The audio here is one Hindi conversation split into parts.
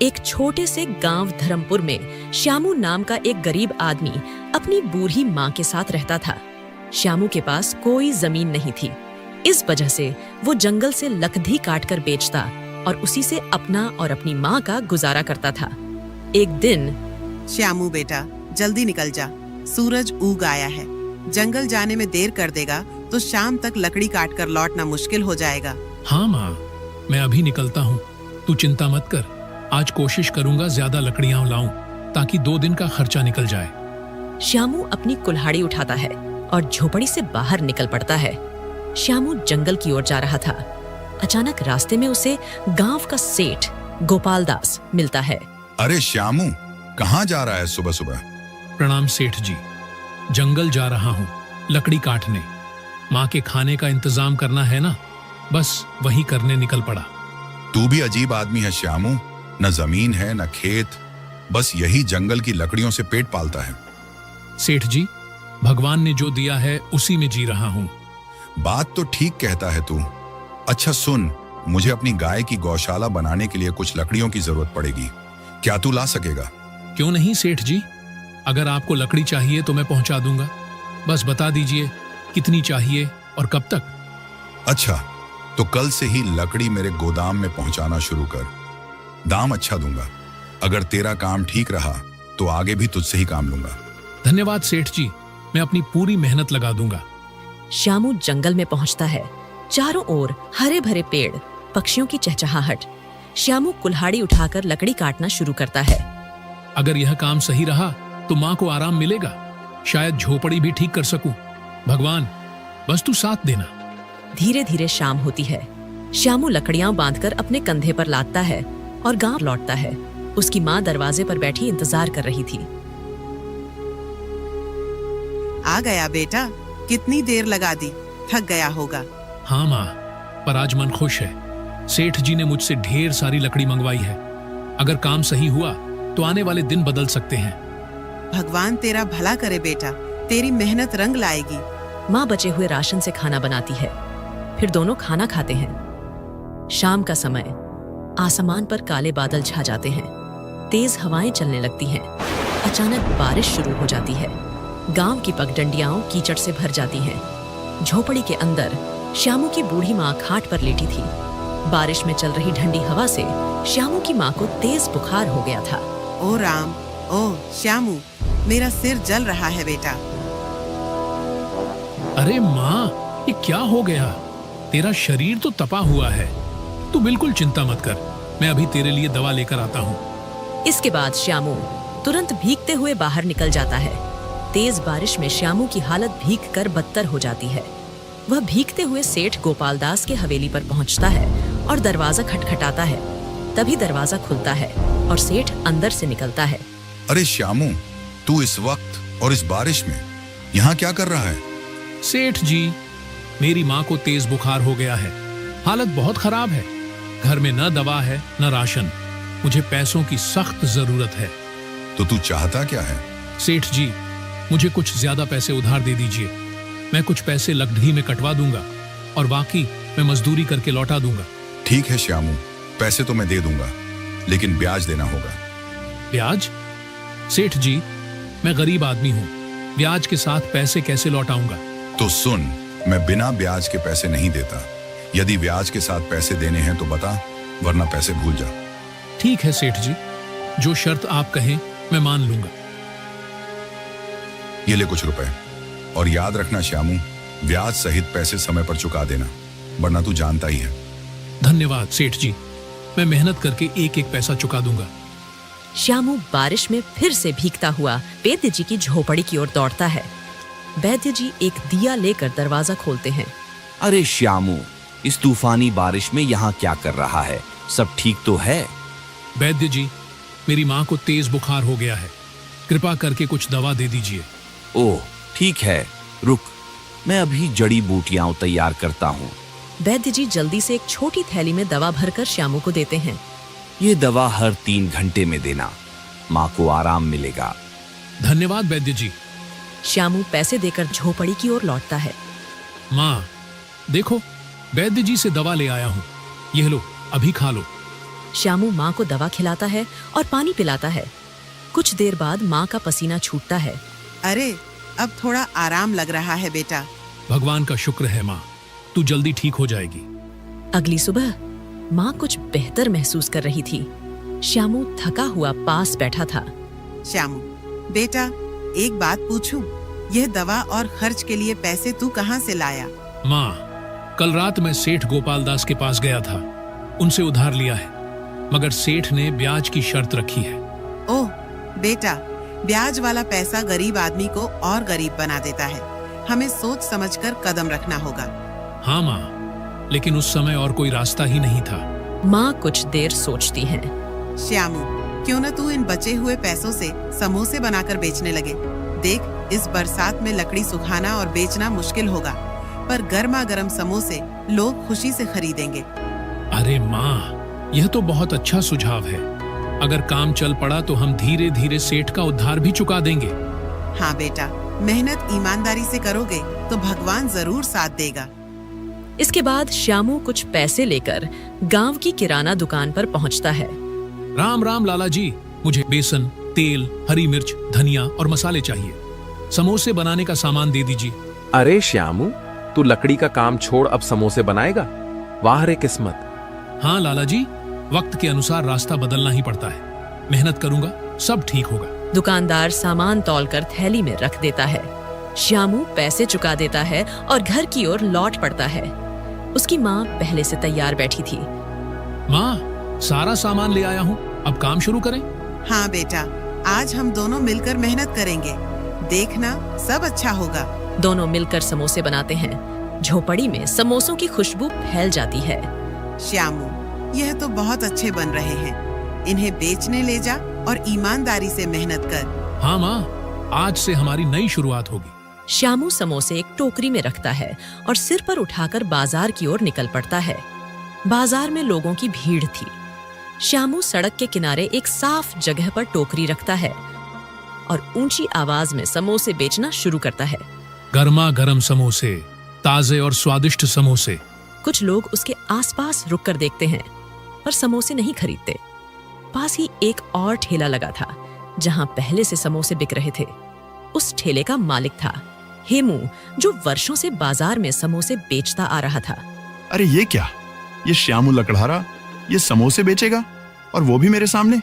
एक छोटे से गांव धर्मपुर में श्यामू नाम का एक गरीब आदमी अपनी बूढ़ी माँ के साथ रहता था। श्यामू के पास कोई जमीन नहीं थी। इस वजह से वो जंगल से लकड़ी काटकर बेचता और उसी से अपना और अपनी माँ का गुजारा करता था। एक दिन, श्यामू बेटा, जल्दी निकल जा, सूरज उग आया है। जंगल जाने में देर कर देगा तो शाम तक लकड़ी काट कर लौटना मुश्किल हो जाएगा। हाँ माँ, मैं अभी निकलता हूँ, तू चिंता मत कर। आज कोशिश करूंगा ज्यादा लकड़ियां लाऊं ताकि 2 दिन का खर्चा निकल जाए। श्यामू अपनी कुल्हाड़ी उठाता है और झोपड़ी से बाहर निकल पड़ता है। श्यामू जंगल की ओर जा रहा था। अचानक रास्ते में उसे गांव का सेठ गोपाल दास मिलता है। अरे श्यामू, कहाँ जा रहा है सुबह सुबह? प्रणाम सेठ जी, जंगल जा रहा हूँ लकड़ी काटने। माँ के खाने का इंतजाम करना है ना, बस वही करने निकल पड़ा। तू भी अजीब आदमी है श्यामू, न जमीन है न खेत, बस यही जंगल की लकड़ियों से पेट पालता है। सेठ जी, भगवान ने जो दिया है उसी में जी रहा हूँ। बात तो ठीक कहता है तू। अच्छा सुन, मुझे अपनी गाय की गौशाला बनाने के लिए कुछ लकड़ियों की जरूरत पड़ेगी। क्या तू ला सकेगा? क्यों नहीं सेठ जी, अगर आपको लकड़ी चाहिए तो मैं पहुंचा दूंगा। बस बता दीजिए कितनी चाहिए और कब तक। अच्छा, तो कल से ही लकड़ी मेरे गोदाम में पहुंचाना शुरू कर। दाम अच्छा दूंगा। अगर तेरा काम ठीक रहा तो आगे भी तुझसे ही काम लूंगा। धन्यवाद सेठ जी, मैं अपनी पूरी मेहनत लगा दूंगा। श्यामू जंगल में पहुंचता है। चारों ओर हरे भरे पेड़, पक्षियों की चहचहाहट। श्यामू कुल्हाड़ी उठाकर लकड़ी काटना शुरू करता है। अगर यह काम सही रहा तो माँ को आराम मिलेगा, शायद झोपड़ी भी ठीक कर सकूं। भगवान, बस तू साथ देना। धीरे धीरे शाम होती है। श्यामू लकड़ियां बांधकर अपने कंधे पर लादता है और गांव लौटता है। उसकी माँ दरवाजे पर बैठी इंतजार कर रही थी। आ गया बेटा, कितनी देर लगा दी, थक गया होगा। हाँ माँ, पर आज मन खुश है। सेठ जी ने मुझसे ढेर सारी लकड़ी मंगवाई है। अगर काम सही हुआ तो आने वाले दिन बदल सकते हैं। भगवान तेरा भला करे बेटा, तेरी मेहनत रंग लाएगी। माँ बचे हुए राशन से खाना बनाती है। फिर दोनों खाना खाते हैं। शाम का समय, आसमान पर काले बादल छा जाते हैं। तेज हवाएं चलने लगती हैं। अचानक बारिश शुरू हो जाती है। गांव की पगडंडियां कीचड़ से भर जाती हैं। झोपड़ी के अंदर श्यामू की बूढ़ी माँ खाट पर लेटी थी। बारिश में चल रही ठंडी हवा से श्यामू की माँ को तेज बुखार हो गया था। ओ राम, ओ श्यामू, मेरा सिर जल रहा है बेटा। अरे माँ, ये क्या हो गया? तेरा शरीर तो तपा हुआ है। तू बिल्कुल चिंता मत कर, मैं अभी तेरे लिए दवा लेकर आता हूँ। इसके बाद श्यामू तुरंत भीगते हुए बाहर निकल जाता है। तेज बारिश में श्यामू की हालत भीग कर बदतर हो जाती है। वह भीगते हुए सेठ गोपाल दास के हवेली पर पहुंचता है और दरवाजा खटखटाता है। तभी दरवाजा खुलता है और सेठ अंदर से निकलता है। अरे श्यामू, तू इस वक्त और इस बारिश में यहाँ क्या कर रहा है? सेठ जी, मेरी माँ को तेज बुखार हो गया है। हालत बहुत खराब है। घर में न दवा है न राशन। मुझे पैसों की सख्त जरूरत है। तो तू चाहता क्या है? सेठ जी, मुझे कुछ ज्यादा पैसे उधार दे दीजिए। मैं कुछ पैसे लकड़ी में कटवा दूंगा और बाकी मैं मजदूरी करके लौटा दूंगा। ठीक है श्यामू, पैसे तो मैं दे दूंगा, लेकिन ब्याज देना होगा। ब्याज? सेठ जी, मैं गरीब आदमी हूँ, ब्याज के साथ पैसे कैसे लौटाऊंगा? तो सुन, मैं बिना ब्याज के पैसे नहीं देता। यदि ब्याज के साथ पैसे देने हैं तो बता, वरना पैसे भूल जा। ठीक है सेठ जी, जो शर्त आप कहें मैं मान लूंगा। ये ले कुछ रुपए, और याद रखना श्यामू, ब्याज सहित पैसे समय पर चुका देना, वरना तू जानता ही है। धन्यवाद सेठ जी, मैं मेहनत करके एक एक पैसा चुका दूंगा। श्यामू बारिश में फिर से भीगता हुआ वैद्य जी की झोपड़ी की ओर दौड़ता है। वैद्य जी एक दिया लेकर दरवाजा खोलते हैं। अरे श्यामू, इस तूफानी बारिश में यहाँ क्या कर रहा है? सब ठीक तो है? वैद्य जी, मेरी माँ को तेज बुखार हो गया है। कृपा करके कुछ दवा दे दीजिए। ओह ठीक है, रुक, मैं अभी जड़ी बूटियां तैयार करता हूँ। वैद्य जी जल्दी से एक छोटी थैली में दवा भरकर श्यामू को देते हैं। ये दवा हर 3 घंटे में देना, माँ को आराम मिलेगा। धन्यवाद वैद्य जी। श्यामू पैसे देकर झोपड़ी की ओर लौटता है। माँ देखो, वैद्य जी से दवा ले आया हूँ, यह लो, अभी खा लो। श्यामू माँ को दवा खिलाता है और पानी पिलाता है। कुछ देर बाद माँ का पसीना छूटता है। अरे अब थोड़ा आराम लग रहा है बेटा। भगवान का शुक्र है माँ, तू जल्दी ठीक हो जाएगी। अगली सुबह माँ कुछ बेहतर महसूस कर रही थी। श्यामू थका हुआ पास बैठा था। श्यामू बेटा, एक बात पूछूं? यह दवा और खर्च के लिए पैसे तू कहाँ से लाया? माँ, कल रात मैं सेठ गोपाल दास के पास गया था, उनसे उधार लिया है, मगर सेठ ने ब्याज की शर्त रखी है। ओह बेटा, ब्याज वाला पैसा गरीब आदमी को और गरीब बना देता है। हमें सोच समझकर कदम रखना होगा। हाँ माँ, लेकिन उस समय और कोई रास्ता ही नहीं था। माँ कुछ देर सोचती है। श्यामू, क्यों न तू इन बचे हुए पैसों से समोसे बनाकर बेचने लगे। देख, इस बरसात में लकड़ी सुखाना और बेचना मुश्किल होगा, पर गर्मा गर्म समोसे लोग खुशी से खरीदेंगे। अरे माँ, यह तो बहुत अच्छा सुझाव है। अगर काम चल पड़ा तो हम धीरे धीरे सेठ का उधार भी चुका देंगे। हाँ बेटा, मेहनत ईमानदारी से करोगे तो भगवान जरूर साथ देगा। इसके बाद श्यामू कुछ पैसे लेकर गांव की किराना दुकान पर पहुंचता है। राम राम लाला जी, मुझे बेसन, तेल, हरी मिर्च, धनिया और मसाले चाहिए। समोसे बनाने का सामान दे दीजिए। अरे श्यामू, तू लकड़ी का काम छोड़ अब समोसे बनाएगा? वाह रे किस्मत। हाँ लाला जी, वक्त के अनुसार रास्ता बदलना ही पड़ता है। मेहनत करूंगा, सब ठीक होगा। दुकानदार सामान तौलकर थैली में रख देता है। श्यामू पैसे चुका देता है और घर की ओर लौट पड़ता है। उसकी माँ पहले से तैयार बैठी थी। माँ, सारा सामान ले आया हूँ, अब काम शुरू करें। हाँ बेटा, आज हम दोनों मिलकर मेहनत करेंगे। देखना, सब अच्छा होगा। दोनों मिलकर समोसे बनाते हैं। झोपड़ी में समोसों की खुशबू फैल जाती है। श्यामू, यह तो बहुत अच्छे बन रहे हैं। इन्हें बेचने ले जा और ईमानदारी से मेहनत कर। हाँ माँ, आज से हमारी नई शुरुआत होगी। श्यामू समोसे एक टोकरी में रखता है और सिर पर उठाकर बाजार की ओर निकल पड़ता है। बाजार में लोगों की भीड़ थी। श्यामू सड़क के किनारे एक साफ जगह पर टोकरी रखता है और ऊंची आवाज में समोसे बेचना शुरू करता है। गर्मा गर्म समोसे, ताजे और स्वादिष्ट समोसे। कुछ लोग उसके आसपास रुककर देखते हैं पर समोसे नहीं खरीदते। पास ही एक और ठेला लगा था जहां पहले से समोसे बिक रहे थे। उस ठेले का मालिक था हेमू, जो वर्षों से बाजार में समोसे बेचता आ रहा था। अरे ये क्या? ये श्यामू लकड़हारा ये समोसे बेचेगा, और वो भी मेरे सामने?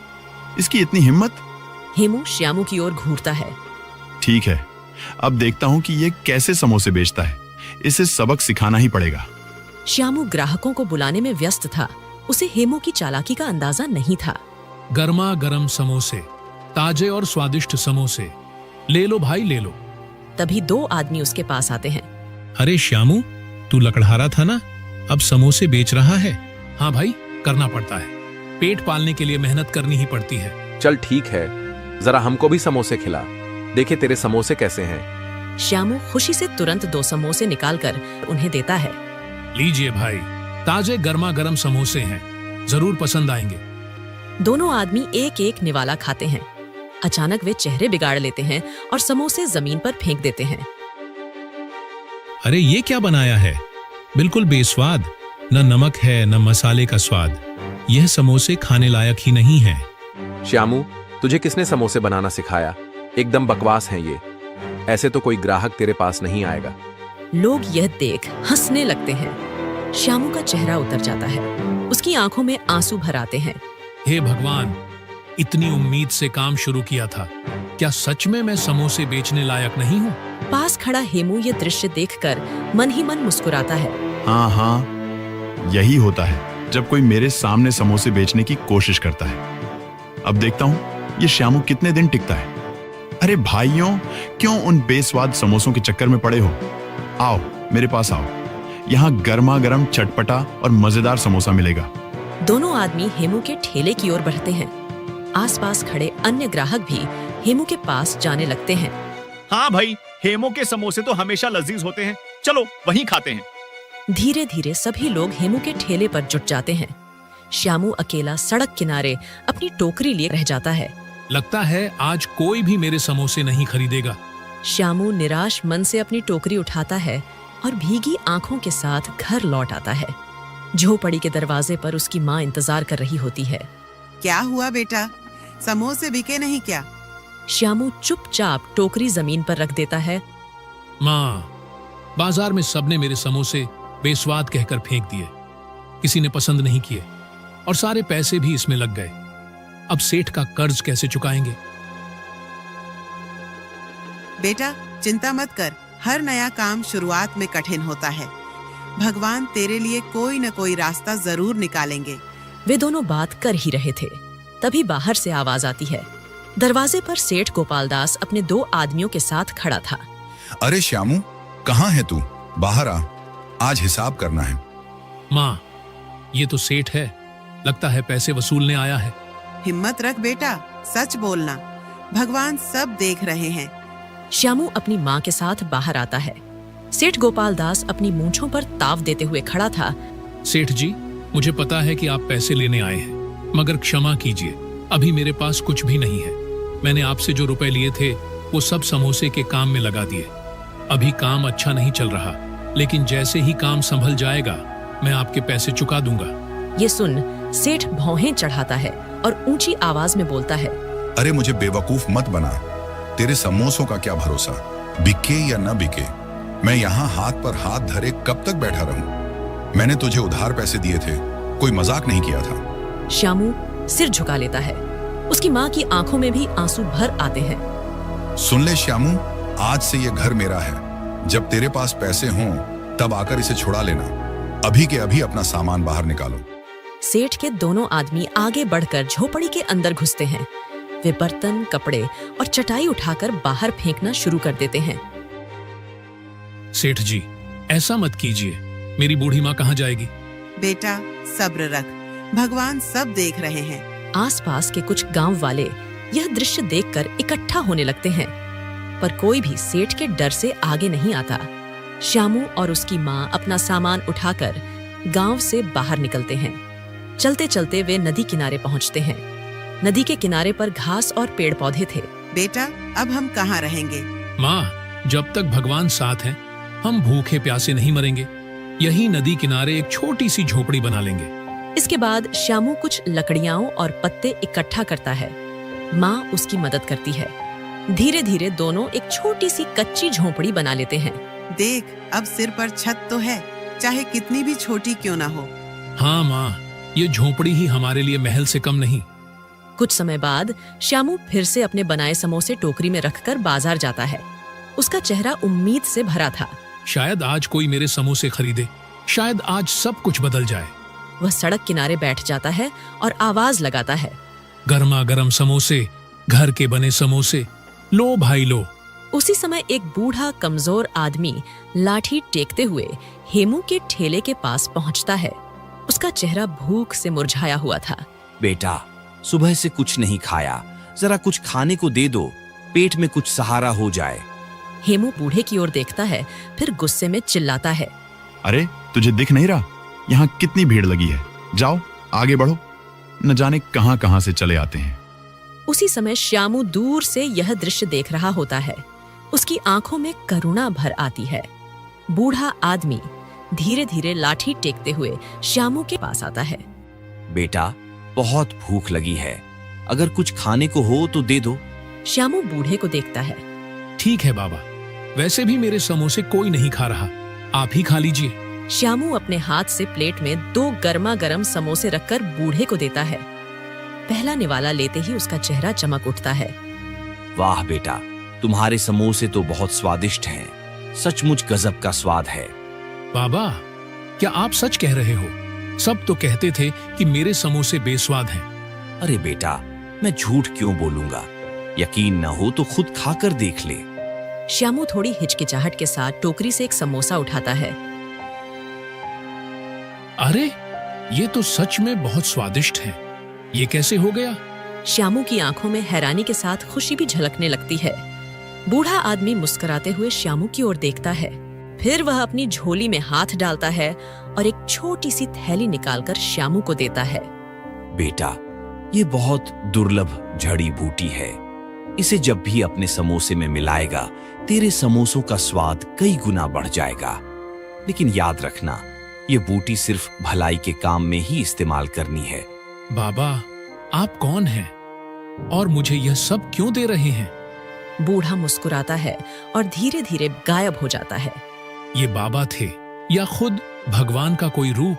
इसकी इतनी हिम्मत! हेमू श्यामू की ओर घूरता है। ठीक है, अब देखता हूँ कि ये कैसे समोसे बेचता है। इसे सबक सिखाना ही पड़ेगा। श्यामू ग्राहकों को बुलाने में व्यस्त था। उसे हेमू की चालाकी का अंदाजा नहीं था। गर्मा गर्म समोसे, ताजे और स्वादिष्ट समोसे, ले लो भाई ले लो। तभी दो आदमी उसके पास आते हैं। अरे श्यामू, तू लकड़हारा था ना, अब समोसे बेच रहा है? हाँ भाई, करना पड़ता है। पेट पालने के लिए मेहनत करनी ही पड़ती है। चल ठीक है, जरा हमको भी समोसे खिला। देखे तेरे समोसे कैसे हैं। श्यामू खुशी से तुरंत 2 समोसे निकालकर उन्हें देता है। लीजिए भाई, ताजे गर्मा गर्म समोसे हैं, जरूर पसंद आएंगे। दोनों आदमी एक एक निवाला खाते हैं। अचानक वे चेहरे बिगाड़ लेते हैं और समोसे जमीन पर फेंक देते हैं। अरे ये क्या बनाया है? बिल्कुल बेस्वाद, न नमक है न मसाले का स्वाद। यह समोसे खाने लायक ही नहीं है। श्यामू, तुझे किसने समोसे बनाना सिखाया? एकदम बकवास हैं ये। ऐसे तो कोई ग्राहक तेरे पास नहीं आएगा। लोग यह देख हंसने लगते हैं। श्यामू का चेहरा उतर जाता है। उसकी आंखों में आंसू भर आते हैं। हे भगवान, इतनी उम्मीद से काम शुरू किया था, क्या सच में मैं समोसे बेचने लायक नहीं हूँ? पास खड़ा हेमू ये दृश्य देखकर मन ही मन मुस्कुराता है। हाँ हाँ, यही होता है जब कोई मेरे सामने समोसे बेचने की कोशिश करता है। अब देखता हूँ ये श्यामू कितने दिन टिकता है। अरे भाइयों, क्यों उन बेस्वाद समोसों के चक्कर में पड़े हो? आओ मेरे पास आओ, यहाँ गर्मा गर्म चटपटा और मजेदार समोसा मिलेगा। दोनों आदमी हेमू के ठेले की ओर बढ़ते हैं। आसपास खड़े अन्य ग्राहक भी हेमू के पास जाने लगते हैं। हाँ भाई, हेमू के समोसे तो हमेशा लजीज होते हैं, चलो वहीं खाते हैं। धीरे धीरे सभी लोग हेमू के ठेले पर जुट जाते हैं। श्यामू अकेला सड़क किनारे अपनी टोकरी लिए रह जाता है। लगता है आज कोई भी मेरे समोसे नहीं खरीदेगा। श्यामू निराश मन से अपनी टोकरी उठाता है और भीगी आंखों के साथ घर लौट आता है। झोपड़ी के दरवाजे पर उसकी माँ इंतजार कर रही होती है। क्या हुआ बेटा, समोसे बिके नहीं क्या? श्यामू चुपचाप टोकरी जमीन पर रख देता है। माँ, बाजार में सबने मेरे समोसे बेस्वाद कहकर फेंक दिए, किसी ने पसंद नहीं किए और सारे पैसे भी इसमें लग गए। अब सेठ का कर्ज कैसे चुकाएंगे? बेटा चिंता मत कर, हर नया काम शुरुआत में कठिन होता है। भगवान तेरे लिए कोई न कोई रास्ता जरूर निकालेंगे। वे दोनों बात कर ही रहे थे, तभी बाहर से आवाज आती है। दरवाजे पर सेठ गोपालदास अपने 2 आदमियों के साथ खड़ा था। अरे श्यामू, कहाँ है तू? बाहर आ, आज हिसाब करना है। माँ, ये तो सेठ है, लगता है पैसे वसूलने आया है। हिम्मत रख बेटा, सच बोलना, भगवान सब देख रहे हैं। श्यामू अपनी माँ के साथ बाहर आता है। सेठ गोपालदास अपनी मूंछों पर ताव देते हुए खड़ा था। सेठ जी, मुझे पता है कि आप पैसे लेने आए हैं, मगर क्षमा कीजिए, अभी मेरे पास कुछ भी नहीं है। मैंने आपसे जो रुपए लिए थे वो सब समोसे के काम में लगा दिए। अभी काम अच्छा नहीं चल रहा, लेकिन जैसे ही काम संभल जाएगा मैं आपके पैसे चुका दूंगा। ये सुन सेठ भौहें चढ़ाता है और ऊंची आवाज में बोलता है। अरे मुझे बेवकूफ मत बना, तेरे समोसों का क्या भरोसा, बिके या न बिके। मैं यहाँ हाथ पर हाथ धरे कब तक बैठा रहूं? मैंने तुझे उधार पैसे दिए थे, कोई मजाक नहीं किया था। श्यामू सिर झुका लेता है। उसकी माँ की आंखों में भी आंसू भर आते हैं। सुन ले श्यामू, आज से ये घर मेरा है। जब तेरे पास पैसे हों तब आकर इसे छुड़ा लेना। अभी के अभी अपना सामान बाहर निकालो। सेठ के दोनों आदमी आगे बढ़कर झोपड़ी के अंदर घुसते हैं। वे बर्तन, कपड़े और चटाई उठाकर बाहर फेंकना शुरू कर देते हैं। सेठ जी, ऐसा मत कीजिए, मेरी बूढ़ी माँ कहाँ जाएगी? बेटा सब्र रख, भगवान सब देख रहे हैं। आसपास के कुछ गांव वाले यह दृश्य देखकर इकट्ठा होने लगते हैं, पर कोई भी सेठ के डर से आगे नहीं आता। श्यामू और उसकी माँ अपना सामान उठाकर गांव से बाहर निकलते हैं। चलते चलते वे नदी किनारे पहुंचते हैं। नदी के किनारे पर घास और पेड़ पौधे थे। बेटा अब हम कहाँ रहेंगे? माँ, जब तक भगवान साथ हैं, हम भूखे प्यासे नहीं मरेंगे। यही नदी किनारे एक छोटी सी झोपड़ी बना लेंगे। इसके बाद श्यामू कुछ लकड़ियां और पत्ते इकट्ठा करता है। माँ उसकी मदद करती है। धीरे धीरे दोनों एक छोटी सी कच्ची झोपड़ी बना लेते हैं। देख, अब सिर पर छत तो है, चाहे कितनी भी छोटी क्यों ना हो। हाँ माँ, ये झोपड़ी ही हमारे लिए महल से कम नहीं। कुछ समय बाद श्यामू फिर से अपने बनाए समोसे टोकरी में रखकर बाजार जाता है। उसका चेहरा उम्मीद से भरा था। शायद आज कोई मेरे समोसे खरीदे, शायद आज सब कुछ बदल जाए। वह सड़क किनारे बैठ जाता है और आवाज लगाता है। गर्मा गर्म समोसे, घर के बने समोसे, लो भाई लो। उसी समय एक बूढ़ा कमजोर आदमी लाठी टेकते हुए हेमू के ठेले के पास पहुंचता है। उसका चेहरा भूख से मुरझाया हुआ था। बेटा, सुबह से कुछ नहीं खाया, जरा कुछ खाने को दे दो, पेट में कुछ सहारा हो जाए। हेमू बूढ़े की ओर देखता है, फिर गुस्से में चिल्लाता है। अरे तुझे दिख नहीं रहा यहाँ कितनी भीड़ लगी है? जाओ आगे बढ़ो, न जाने कहां कहां से चले आते हैं। उसी समय श्यामू दूर से यह दृश्य देख रहा होता है। उसकी आंखों में करुणा भर आती है। बूढ़ा आदमी धीरे धीरे लाठी टेकते हुए श्यामू के पास आता है। बेटा, बहुत भूख लगी है, अगर कुछ खाने को हो तो दे दो। श्यामू बूढ़े को देखता है। ठीक है बाबा, वैसे भी मेरे समोसे कोई नहीं खा रहा, आप ही खा लीजिए। श्यामू अपने हाथ से प्लेट में 2 गर्मा गर्म समोसे रखकर बूढ़े को देता है। पहला निवाला लेते ही उसका चेहरा चमक उठता है। वाह बेटा, तुम्हारे समोसे तो बहुत स्वादिष्ट हैं, सचमुच गजब का स्वाद है। बाबा, क्या आप सच कह रहे हो? सब तो कहते थे कि मेरे समोसे बेस्वाद हैं। अरे बेटा, मैं झूठ क्यों बोलूंगा? यकीन न हो तो खुद खाकर देख ले। श्यामू थोड़ी हिचकिचाहट के साथ टोकरी से एक समोसा उठाता है। अरे, ये तो सच में बहुत स्वादिष्ट है। ये कैसे हो गया? श्यामू की आंखों में हैरानी के साथ खुशी भी झलकने लगती है। बूढ़ा आदमी मुस्कुराते हुए श्यामू की ओर देखता है। फिर वह अपनी झोली में हाथ डालता है और एक छोटी सी थैली निकालकर श्यामू को देता है। बेटा, ये बहुत दुर्लभ जड़ी बूटी है। इसे जब भी अपने समोसे में मिलाएगा, तेरे समोसों का स्वाद कई गुना बढ़ जाएगा। लेकिन याद रखना, ये बूटी सिर्फ भलाई के काम में ही इस्तेमाल करनी है। बाबा, आप कौन हैं और मुझे यह सब क्यों दे रहे हैं? बूढ़ा मुस्कुराता है और धीरे धीरे गायब हो जाता है। ये बाबा थे या खुद भगवान का कोई रूप?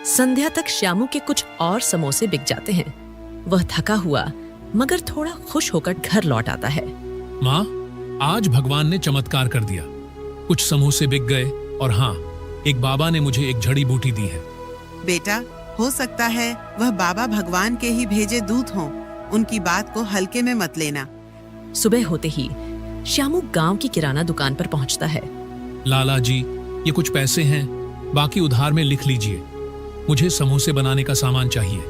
संध्या तक श्यामू के कुछ और समोसे बिक जाते हैं। वह थका हुआ मगर थोड़ा खुश होकर घर लौट आता है। माँ, आज भगवान ने चमत्कार कर दिया। कुछ समोसे बिक गए और हाँ, एक बाबा ने मुझे एक जड़ी बूटी दी है। बेटा, हो सकता है वह बाबा भगवान के ही भेजे दूत हों। उनकी बात को हल्के में मत लेना। सुबह होते ही श्यामू गांव की किराना दुकान पर पहुंचता है। लाला जी, ये कुछ पैसे हैं, बाकी उधार में लिख लीजिए। मुझे समोसे बनाने का सामान चाहिए।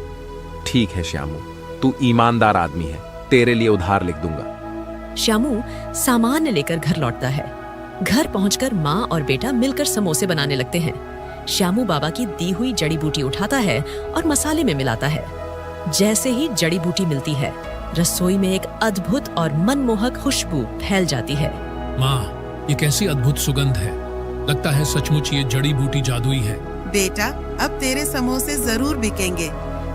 ठीक है श्यामू, तू ईमानदार आदमी है, तेरे लिए उधार लिख दूंगा। श्यामू सामान लेकर घर लौटता है। घर पहुंचकर माँ और बेटा मिलकर समोसे बनाने लगते हैं। श्यामू बाबा की दी हुई जड़ी बूटी उठाता है और मसाले में मिलाता है। जैसे ही जड़ी बूटी मिलती है, रसोई में एक अद्भुत और मनमोहक खुशबू फैल जाती है। माँ, ये कैसी अद्भुत सुगंध है। लगता है सचमुच ये जड़ी बूटी जादुई है। बेटा, अब तेरे समोसे जरूर बिकेंगे।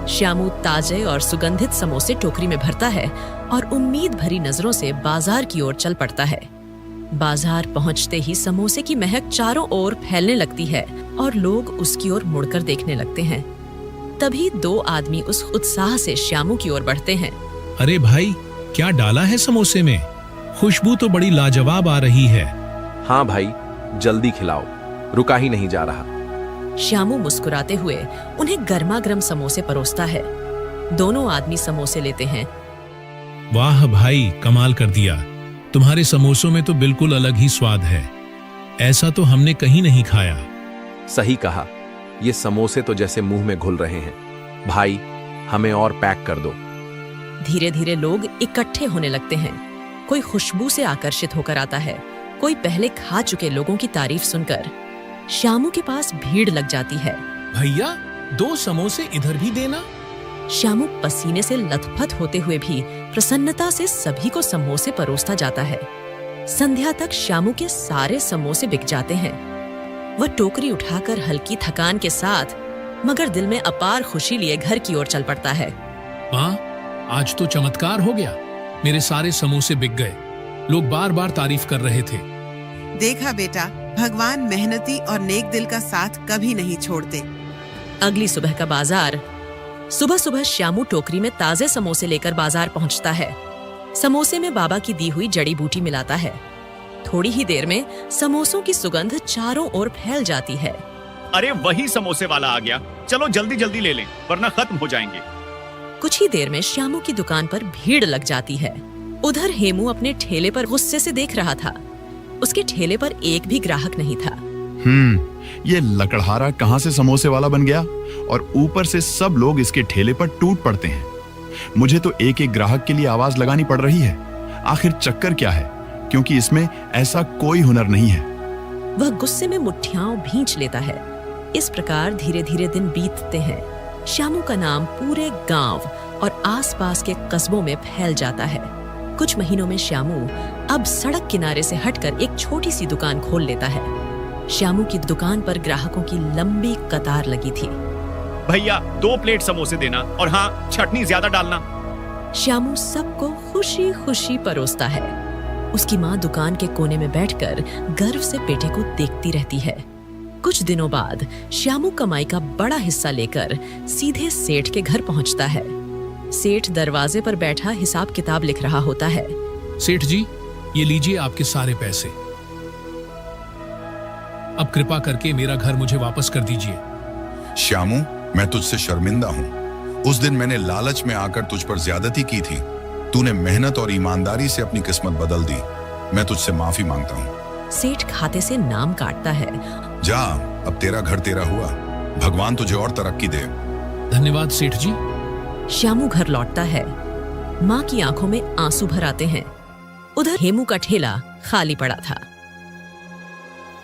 श्यामू ताजे और सुगंधित समोसे टोकरी में भरता है और उम्मीद भरी नजरों से बाजार की ओर चल पड़ता है। बाजार पहुंचते ही समोसे की महक चारों ओर फैलने लगती है और लोग उसकी ओर मुड़कर देखने लगते हैं। तभी दो आदमी उस उत्साह से श्यामू की ओर बढ़ते हैं। अरे भाई, क्या डाला है समोसे में? खुशबू तो बड़ी लाजवाब आ रही है। हाँ भाई, जल्दी खिलाओ, रुका ही नहीं जा रहा। श्यामू मुस्कुराते हुए उन्हें गर्मा गर्म समोसे परोसता है। दोनों आदमी समोसे लेते हैं। वाह भाई, कमाल कर दिया। तुम्हारे समोसों में तो बिल्कुल अलग ही स्वाद है। ऐसा तो हमने कहीं नहीं खाया। सही कहा, ये समोसे तो जैसे मुंह में घुल रहे हैं। भाई, हमें और पैक कर दो। धीरे धीरे लोग इकट्ठे होने लगते हैं। कोई खुशबू से आकर्षित होकर आता है, कोई पहले खा चुके लोगों की तारीफ सुनकर। श्यामू के पास भीड़ लग जाती है। भैया, 2 समोसे इधर भी देना। श्यामू पसीने से लथपथ होते हुए भी प्रसन्नता से सभी को समोसे परोसता जाता है। संध्या तक श्यामू के सारे समोसे बिक जाते हैं। वह टोकरी उठाकर हल्की थकान के साथ मगर दिल में अपार खुशी लिए घर की ओर चल पड़ता है। माँ, आज तो चमत्कार हो गया। मेरे सारे समोसे बिक गए। लोग बार बार तारीफ कर रहे थे। देखा बेटा, भगवान मेहनती और नेक दिल का साथ कभी नहीं छोड़ते। अगली सुबह का बाजार। सुबह सुबह श्यामू टोकरी में ताजे समोसे लेकर बाजार पहुंचता है। समोसे में बाबा की दी हुई जड़ी बूटी मिलाता है। थोड़ी ही देर में समोसों की सुगंध चारों ओर फैल जाती है। अरे वही समोसे वाला आ गया, चलो जल्दी जल्दी ले लें वरना खत्म हो जाएंगे। कुछ ही देर में श्यामू की दुकान पर भीड़ लग जाती है। उधर हेमू अपने ठेले पर गुस्से से देख रहा था। उसके ठेले पर एक भी ग्राहक नहीं था। ये लकड़हारा कहाँ से समोसे वाला बन गया और ऊपर से सब लोग इसके ठेले पर टूट पड़ते हैं। मुझे तो एक एक ग्राहक के लिए आवाज लगानी पड़ रही है। आखिर चक्कर क्या है, क्योंकि इसमें ऐसा कोई हुनर नहीं है। वह गुस्से में मुट्ठियां भींच लेता है। इस प्रकार धीरे धीरे दिन बीतते हैं। श्यामू का नाम पूरे गांव और आसपास के कस्बों में फैल जाता है। कुछ महीनों में श्यामू अब सड़क किनारे से हटकर एक छोटी सी दुकान खोल लेता है। श्यामू की दुकान पर ग्राहकों की लंबी कतार लगी थी। भैया 2 प्लेट समोसे देना और हाँ, चटनी ज्यादा डालना। श्यामू सबको खुशी खुशी परोसता है। उसकी माँ दुकान के कोने में बैठकर गर्व से बेटे को देखती रहती है। कुछ दिनों बाद श्यामू कमाई का बड़ा हिस्सा लेकर सीधे सेठ के घर पहुंचता है। सेठ दरवाजे पर बैठा हिसाब किताब लिख रहा होता है। सेठ जी, ये लीजिए आपके सारे पैसे। अब कृपा करके मेरा घर मुझे वापस कर दीजिए। श्यामू, मैं तुझसे शर्मिंदा हूँ। उस दिन मैंने लालच में आकर तुझ पर ज्यादती की थी। तूने मेहनत और ईमानदारी से अपनी किस्मत बदल दी। मैं तुझसे माफी मांगता हूँ। सेठ खाते से नाम काटता है। जा, अब तेरा घर तेरा हुआ। भगवान तुझे और तरक्की दे। धन्यवाद सेठ जी। श्यामू घर लौटता है। माँ की आंखों में आंसू भर आते हैं। उधर हेमू का ठेला खाली पड़ा था।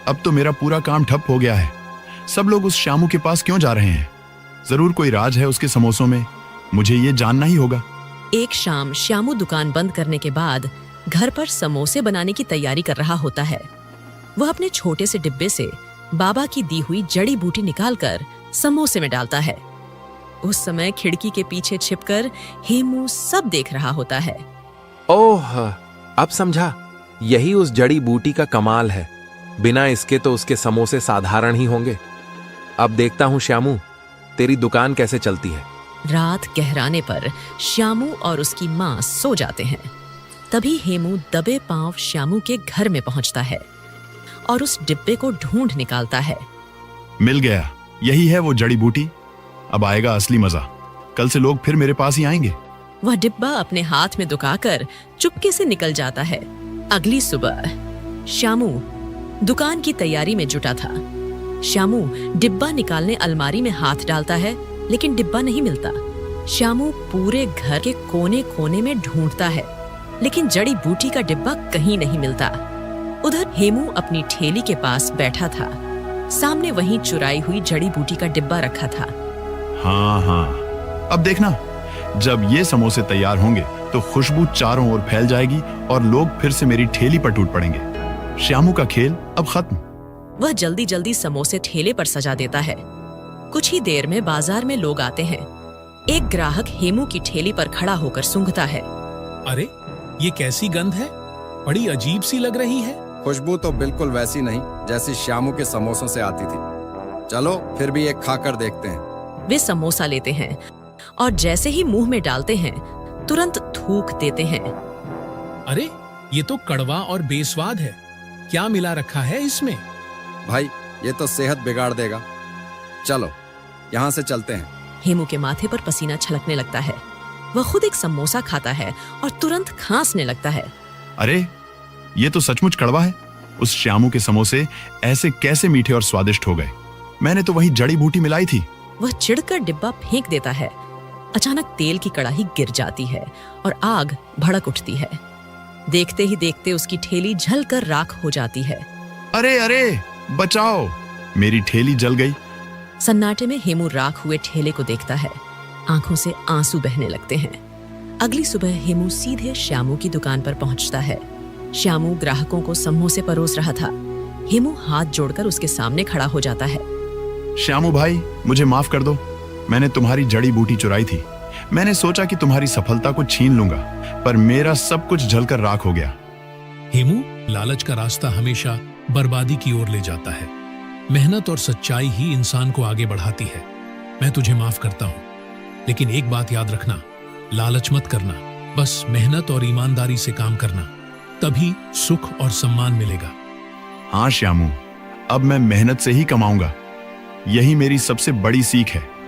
अब तो मेरा पूरा काम ठप हो गया है। सब लोग उस श्यामू के पास क्यों जा रहे हैं? जरूर कोई राज है उसके समोसों में। मुझे ये जानना ही होगा। एक शाम श्यामू दुकान बंद करने के बाद घर पर समोसे बनाने की तैयारी कर रहा होता है। वह अपने छोटे से डिब्बे से बाबा की दी हुई जड़ी बूटी निकालकर समोसे में डालता है। उस समय खिड़की के पीछे छिपकर हेमू सब देख रहा होता है। ओह, अब समझा, यही उस जड़ी बूटी का कमाल है। बिना इसके तो उसके समोसे साधारण ही होंगे। अब देखता हूं श्यामू, तेरी दुकान कैसे चलती है। रात गहराने पर श्यामू और उसकी माँ सो जाते हैं। तभी हेमू दबे पांव श्यामू के घर में पहुंचता है और उस डिब्बे को ढूंढ निकालता है। मिल गया, यही है वो जड़ी बूटी। अब आएगा असली मजा। कल से लोग फिर मेरे पास ही आएंगे। वह डिब्बा अपने हाथ में दुकाकर चुपके से निकल जाता है। अगली सुबह श्यामू दुकान की तैयारी में जुटा था। श्यामू डिब्बा निकालने अलमारी में हाथ डालता है, लेकिन डिब्बा नहीं मिलता। श्यामू पूरे घर के कोने कोने में ढूंढता है, लेकिन जड़ी बूटी का डिब्बा कहीं नहीं मिलता। उधर हेमू अपनी ठेली के पास बैठा था। सामने वहीं चुराई हुई जड़ी बूटी का डिब्बा रखा था। हाँ, अब देखना, जब ये समोसे तैयार होंगे तो खुशबू चारों ओर फैल जाएगी और लोग फिर से मेरी ठेली पर टूट पड़ेंगे। श्यामू का खेल अब खत्म। वह जल्दी जल्दी समोसे ठेले पर सजा देता है। कुछ ही देर में बाजार में लोग आते हैं। एक ग्राहक हेमू की ठेली पर खड़ा होकर सूंघता है। अरे, ये कैसी गंध है? बड़ी अजीब सी लग रही है। खुशबू तो बिल्कुल वैसी नहीं जैसी श्यामू के समोसों से आती थी। चलो फिर भी एक खाकर देखते हैं। वे समोसा लेते हैं और जैसे ही मुंह में डालते हैं तुरंत थूक देते हैं। अरे, ये तो कड़वा और बेस्वाद है। क्या मिला रखा है इसमें? भाई, ये तो सेहत बिगाड़ देगा। चलो यहाँ से चलते हैं। हेमू के माथे पर पसीना छलकने लगता है। वह खुद एक समोसा खाता है और तुरंत खांसने लगता है। अरे, ये तो सचमुच कड़वा है। उस श्यामू के समोसे ऐसे कैसे मीठे और स्वादिष्ट हो गए? मैंने तो वही जड़ी बूटी मिलाई थी। वह चिढ़कर डिब्बा फेंक देता है। अचानक तेल की कड़ाही गिर जाती है और आग भड़क उठती है। देखते ही देखते उसकी ठेली जलकर राख हो जाती है। अरे अरे, बचाओ, मेरी ठेली जल गई। सन्नाटे में हेमू राख हुए ठेले को देखता है। आंखों से आंसू बहने लगते हैं। अगली सुबह हेमू सीधे श्यामू की दुकान पर पहुंचता है। श्यामू ग्राहकों को समोसे परोस रहा था। हेमू हाथ जोड़कर उसके सामने खड़ा हो जाता है। श्यामू भाई, मुझे माफ कर दो। मैंने तुम्हारी जड़ी बूटी चुराई थी। मैंने सोचा कि तुम्हारी सफलता को छीन लूंगा, पर मेरा सब कुछ जलकर राख हो गया। हेमू, लालच का रास्ता हमेशा बर्बादी की ओर ले जाता है। मेहनत और सच्चाई ही इंसान को आगे बढ़ाती है। मैं तुझे माफ करता हूँ, लेकिन एक बात याद रखना, लालच मत करना। बस मेहनत और ईमानदारी से काम करना, तभी सुख और सम्मान मिलेगा। हाँ श्यामू, अब मैं मेहनत से ही कमाऊंगा। यही मेरी सबसे बड़ी सीख है।